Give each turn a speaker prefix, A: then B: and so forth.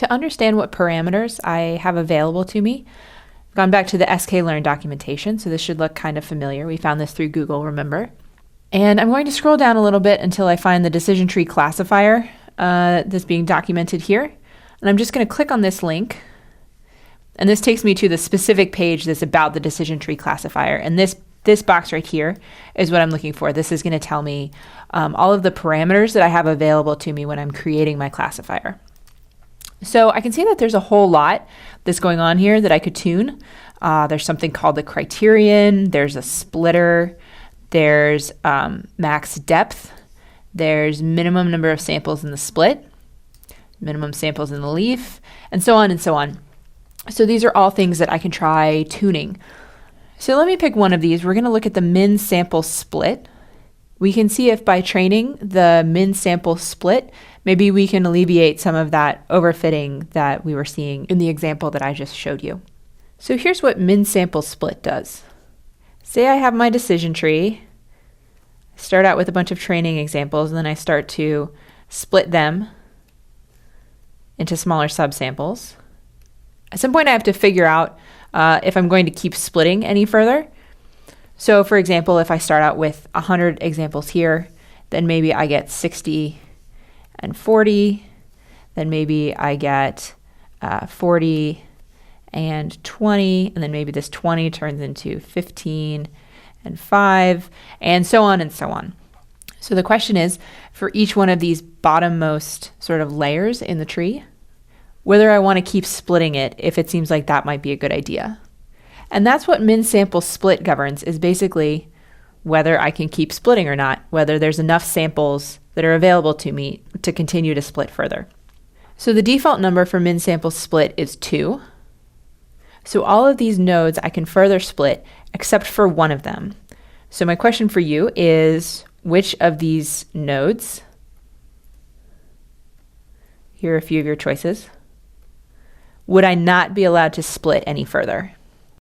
A: To understand what parameters I have available to me, I've gone back to the Sklearn documentation, so this should look kind of familiar. We found this through Google, remember? And I'm going to scroll down a little bit until I find the decision tree classifier that's being documented here. And I'm just going to click on this link. And this takes me to the specific page that's about the decision tree classifier. And this box right here is what I'm looking for. This is going to tell me all of the parameters that I have available to me when I'm creating my classifier. So I can see that there's a whole lot that's going on here that I could tune. There's something called the criterion. There's a splitter. There's max depth. There's minimum number of samples in the split, minimum samples in the leaf, and so on and so on. So these are all things that I can try tuning. So let me pick one of these. We're going to look at the min sample split. We can see if by training the min sample split, maybe we can alleviate some of that overfitting that we were seeing in the example that I just showed you. So here's what min sample split does. Say I have my decision tree, start out with a bunch of training examples, and then I start to split them into smaller subsamples. At some point I have to figure out if I'm going to keep splitting any further. So for example, if I start out with 100 examples here, then maybe I get 60 and 40, then maybe I get 40 and 20, and then maybe this 20 turns into 15 and 5, and so on and so on. So the question is, for each one of these bottommost sort of layers in the tree, whether I want to keep splitting it if it seems like that might be a good idea. And that's what min sample split governs, is basically whether I can keep splitting or not, whether there's enough samples that are available to me to continue to split further. So the default number for min sample split is 2. So all of these nodes I can further split except for one of them. So my question for you is, which of these nodes, here are a few of your choices, would I not be allowed to split any further?